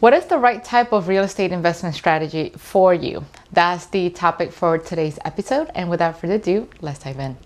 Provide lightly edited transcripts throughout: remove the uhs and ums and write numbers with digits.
What is the right type of real estate investment strategy for you? That's the topic for today's episode. And without further ado, let's dive in.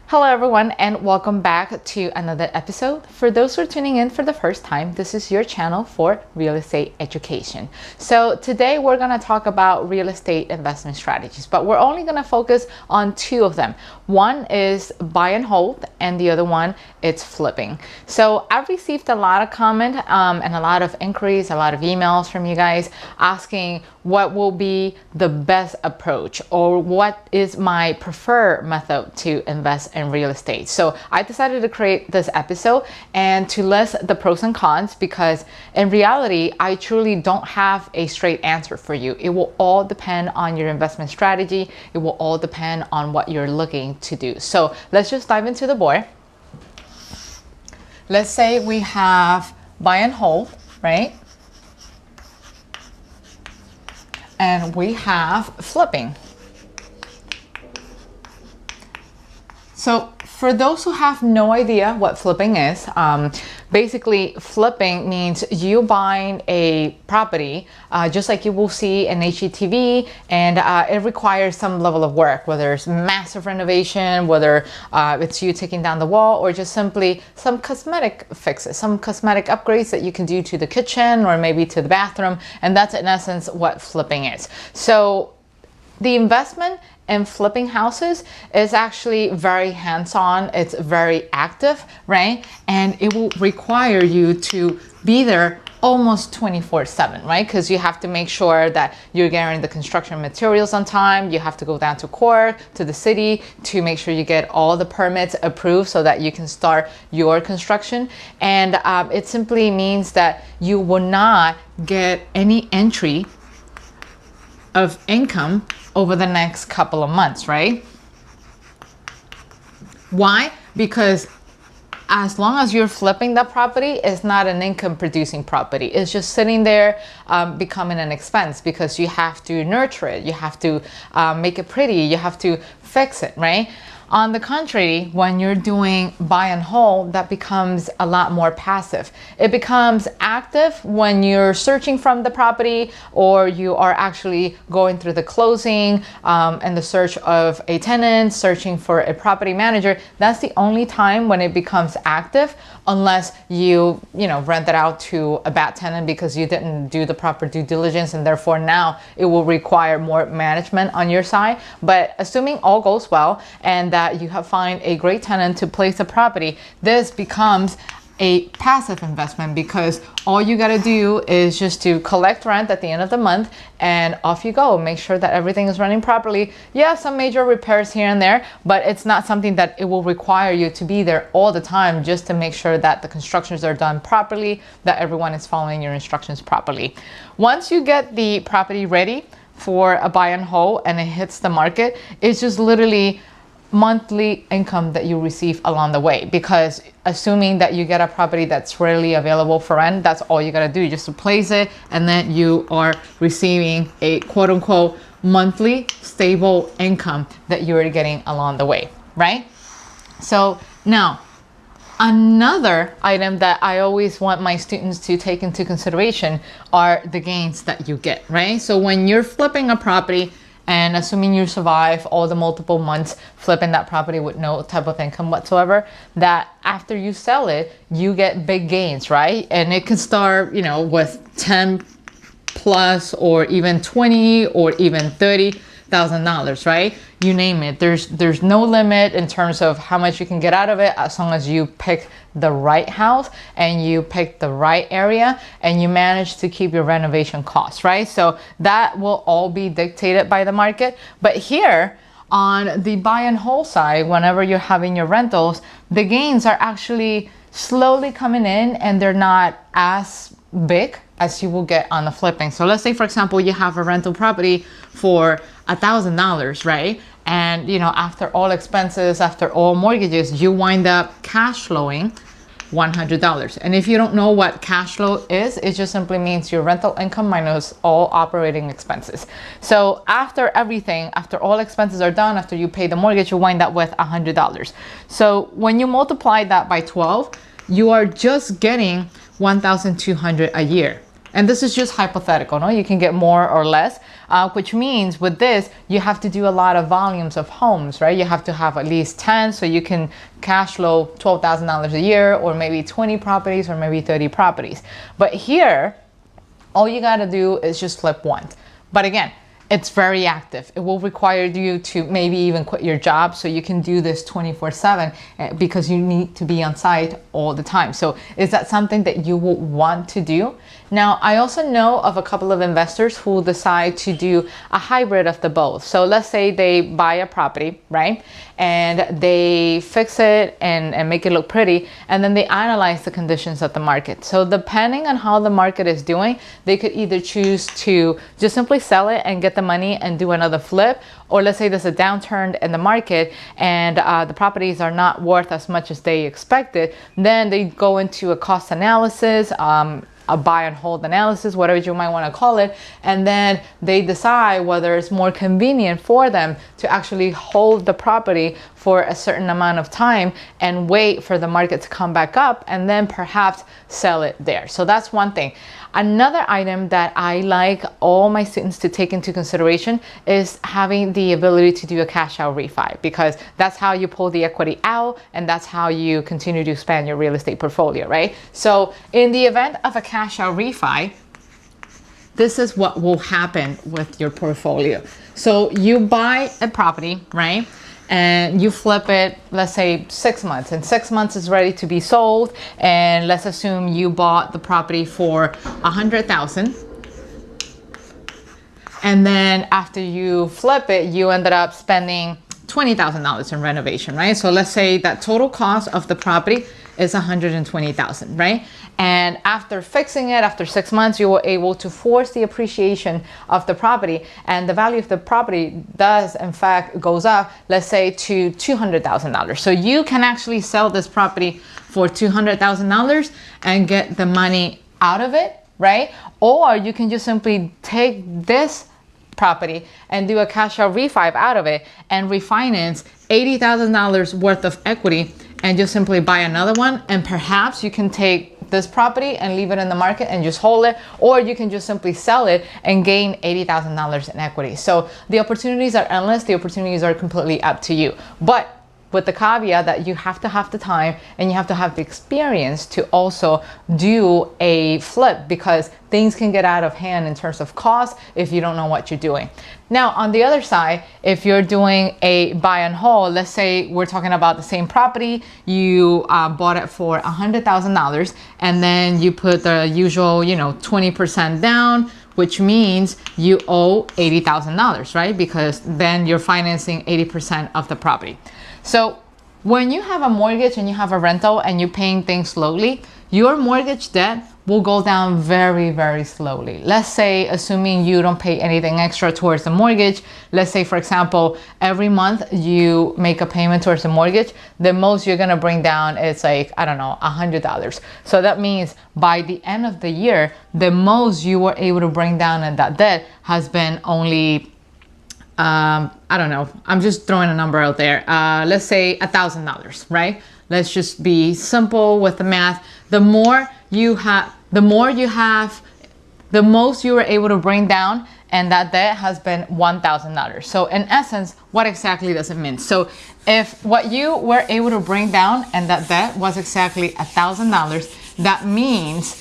Hello everyone, and welcome back to another episode. For those who are tuning in for the first time, this is your channel for real estate education. So today we're going to talk about real estate investment strategies, but we're only going to focus on two of them. One is buy and hold, and the other one it's flipping. So I've received a lot of comment and a lot of inquiries, a lot of emails from you guys asking what will be the best approach or what is my preferred method to invest in real estate. So I decided to create this episode and to list the pros and cons, because in reality, I truly don't have a straight answer for you. It will all depend on your investment strategy. It will all depend on what you're looking to do. So let's just dive into the board. Let's say we have buy and hold, right? And we have flipping. So for those who have no idea what flipping is, basically flipping means you buying a property, just like you will see in HGTV, and it requires some level of work, whether it's massive renovation, whether it's you taking down the wall, or just simply some cosmetic fixes, some cosmetic upgrades that you can do to the kitchen or maybe to the bathroom. And that's in essence what flipping is. So the investment in flipping houses is actually very hands-on. It's very active, right? And it will require you to be there almost 24/7, right? Because you have to make sure that you're getting the construction materials on time. You have to go down to court, to the city, to make sure you get all the permits approved so that you can start your construction. And it simply means that you will not get any entry of income over the next couple of months, right? Why? Because as long as you're flipping that property, it's not an income producing property. It's just sitting there becoming an expense, because you have to nurture it. You have to make it pretty. You have to fix it, right? On the contrary, when you're doing buy and hold, that becomes a lot more passive. It becomes active when you're searching from the property, or you are actually going through the closing and the search of a tenant, searching for a property manager. That's the only time when it becomes active, unless you rent it out to a bad tenant because you didn't do the proper due diligence, and therefore now it will require more management on your side. But assuming all goes well and that you have find a great tenant to place a property, this becomes a passive investment, because all you got to do is just to collect rent at the end of the month and off you go. Make sure that everything is running properly. Yeah, some major repairs here and there, but it's not something that it will require you to be there all the time, just to make sure that the constructions are done properly, that everyone is following your instructions properly. Once you get the property ready for a buy and hold and it hits the market, it's just literally monthly income that you receive along the way, because assuming that you get a property that's rarely available for rent, that's all you got to do, just to place it, and then you are receiving a quote-unquote monthly stable income that you're getting along the way, right? So now, another item that I always want my students to take into consideration are the gains that you get, right? So when you're flipping a property, and assuming you survive all the multiple months flipping that property with no type of income whatsoever, that after you sell it, you get big gains, right? And it can start, with 10 plus, or even 20, or even $30,000, right? You name it. There's no limit in terms of how much you can get out of it, as long as you pick the right house and you pick the right area and you manage to keep your renovation costs, right? So that will all be dictated by the market. But here on the buy and hold side, whenever you're having your rentals, the gains are actually slowly coming in, and they're not as big as you will get on the flipping. So let's say, for example, you have a rental property for $1,000, right? And after all expenses, after all mortgages, you wind up cash flowing $100. And if you don't know what cash flow is, it just simply means your rental income minus all operating expenses. So after everything, after all expenses are done, after you pay the mortgage, you wind up with $100. So when you multiply that by 12, you are just getting $1,200 a year. And this is just hypothetical, no? You can get more or less, which means with this, you have to do a lot of volumes of homes, right? You have to have at least 10, so you can cash flow $12,000 a year, or maybe 20 properties, or maybe 30 properties. But here, all you gotta do is just flip once. But again, it's very active. It will require you to maybe even quit your job so you can do this 24/7 because you need to be on site all the time. So is that something that you will want to do? Now, I also know of a couple of investors who decide to do a hybrid of the both. So let's say they buy a property, right? And they fix it and make it look pretty, and then they analyze the conditions of the market. So depending on how the market is doing, they could either choose to just simply sell it and get the money and do another flip, or let's say there's a downturn in the market and the properties are not worth as much as they expected, then they go into a cost analysis, a buy and hold analysis, whatever you might want to call it, and then they decide whether it's more convenient for them to actually hold the property for a certain amount of time and wait for the market to come back up and then perhaps sell it there. So that's one thing. Another item that I like all my students to take into consideration is having the ability to do a cash out refi, because that's how you pull the equity out and that's how you continue to expand your real estate portfolio, right? So in the event of a cash out refi, this is what will happen with your portfolio. So you buy a property, right? And you flip it, let's say 6 months, and 6 months is ready to be sold. And let's assume you bought the property for $100,000. And then after you flip it, you ended up spending $20,000 in renovation, right? So let's say that total cost of the property is $120,000, right? And after fixing it, after 6 months, you were able to force the appreciation of the property, and the value of the property does, in fact, goes up, let's say to $200,000. So you can actually sell this property for $200,000 and get the money out of it, right? Or you can just simply take this property and do a cash out refi out of it and refinance $80,000 worth of equity and just simply buy another one. And perhaps you can take this property and leave it in the market and just hold it, or you can just simply sell it and gain $80,000 in equity. So the opportunities are endless. The opportunities are completely up to you. But with the caveat that you have to have the time and you have to have the experience to also do a flip, because things can get out of hand in terms of cost if you don't know what you're doing. Now, on the other side, if you're doing a buy and hold, let's say we're talking about the same property, you bought it for $100,000 and then you put the usual, 20% down, which means you owe $80,000, right? Because then you're financing 80% of the property. So when you have a mortgage and you have a rental and you're paying things slowly, your mortgage debt will go down very, very slowly. Let's say, assuming you don't pay anything extra towards the mortgage, let's say, for example, every month you make a payment towards the mortgage, the most you're gonna bring down is like, I don't know, $100. So that means by the end of the year, the most you were able to bring down in that debt has been only, I don't know, I'm just throwing a number out there. Let's say $1,000, right? Let's just be simple with the math. The more you have, the most you were able to bring down, and that debt has been $1,000. So in essence, what exactly does it mean? So if what you were able to bring down and that debt was exactly $1,000, that means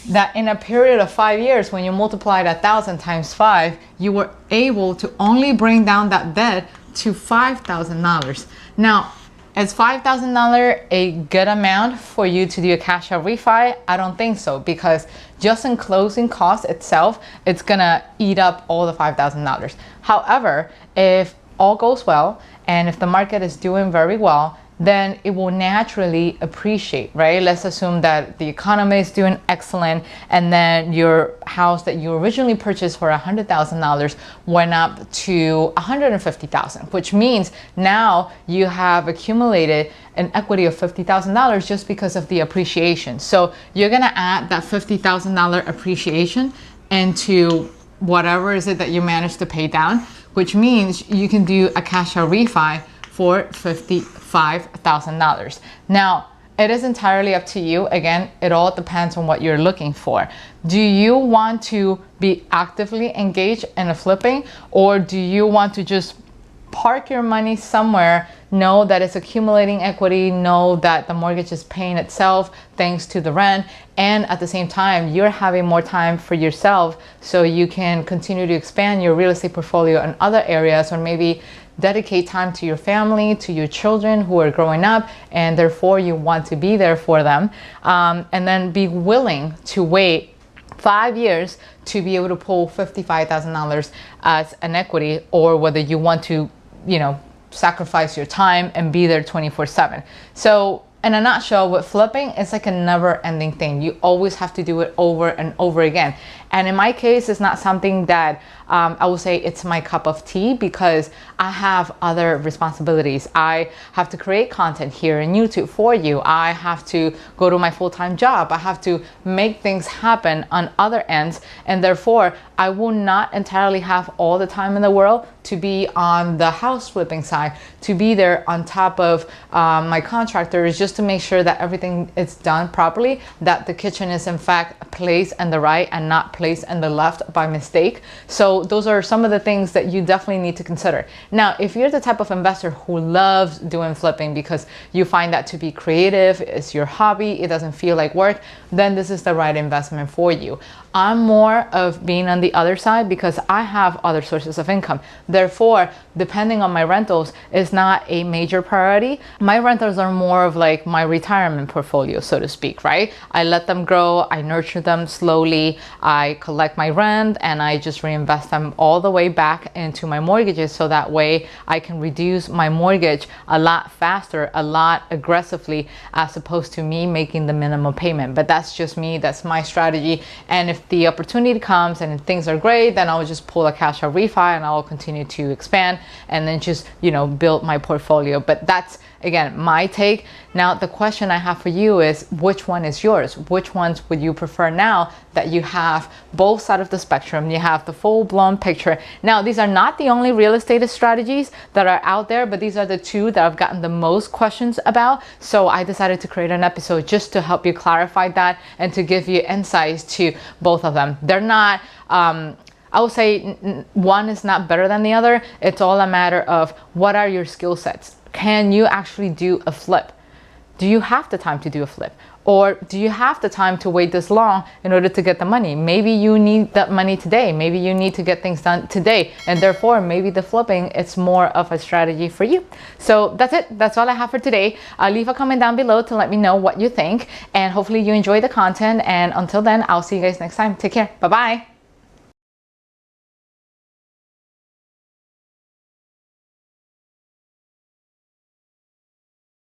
that in a period of 5 years, when you multiplied 1,000 times 5, you were able to only bring down that debt to $5,000. Now, is $5,000 a good amount for you to do a cash out refi? I don't think so, because just in closing costs itself, it's gonna eat up all the $5,000. However, if all goes well and if the market is doing very well, then it will naturally appreciate, right? Let's assume that the economy is doing excellent and then your house that you originally purchased for $100,000 went up to $150,000, which means now you have accumulated an equity of $50,000 just because of the appreciation. So you're gonna add that $50,000 appreciation into whatever is it that you managed to pay down, which means you can do a cash out refi for $55,000. Now, it is entirely up to you. Again, it all depends on what you're looking for. Do you want to be actively engaged in a flipping, or do you want to just park your money somewhere, know that it's accumulating equity, know that the mortgage is paying itself thanks to the rent, and at the same time you're having more time for yourself so you can continue to expand your real estate portfolio in other areas, or maybe dedicate time to your family, to your children who are growing up, and therefore you want to be there for them, and then be willing to wait 5 years to be able to pull $55,000 as an equity, or whether you want to, sacrifice your time and be there 24/7. So in a nutshell, with flipping, it's like a never ending thing. You always have to do it over and over again. And in my case, it's not something that I will say it's my cup of tea, because I have other responsibilities. I have to create content here in YouTube for you. I have to go to my full-time job. I have to make things happen on other ends. And therefore, I will not entirely have all the time in the world to be on the house flipping side, to be there on top of my contractors, just to make sure that everything is done properly, that the kitchen is in fact placed in the right and not placed in the left by mistake. So those are some of the things that you definitely need to consider. Now, if you're the type of investor who loves doing flipping because you find that to be creative, it's your hobby, it doesn't feel like work, then this is the right investment for you. I'm more of being on the other side because I have other sources of income. Therefore, depending on my rentals is not a major priority. My rentals are more of like my retirement portfolio, so to speak, right? I let them grow, I nurture them slowly, I collect my rent, and I just reinvest them all the way back into my mortgages, so that way I can reduce my mortgage a lot faster, a lot aggressively, as opposed to me making the minimum payment. But that's just me, that's my strategy. And if the opportunity comes and things are great, then I'll just pull a Cash-Out Refi and I'll continue to expand and then just, build my portfolio. But that's, again, my take. Now, the question I have for you is, which one is yours? Which ones would you prefer now that you have both sides of the spectrum? You have the full-blown picture. Now, these are not the only real estate strategies that are out there, but these are the two that I've gotten the most questions about. So I decided to create an episode just to help you clarify that and to give you insights to both of them. They're not, I would say one is not better than the other. It's all a matter of what are your skill sets. Can you actually do a flip? Do you have the time to do a flip? Or do you have the time to wait this long in order to get the money? Maybe you need that money today. Maybe you need to get things done today. And therefore, maybe the flipping, it's more of a strategy for you. So that's it. That's all I have for today. Leave a comment down below to let me know what you think. And hopefully you enjoy the content. And until then, I'll see you guys next time. Take care. Bye-bye.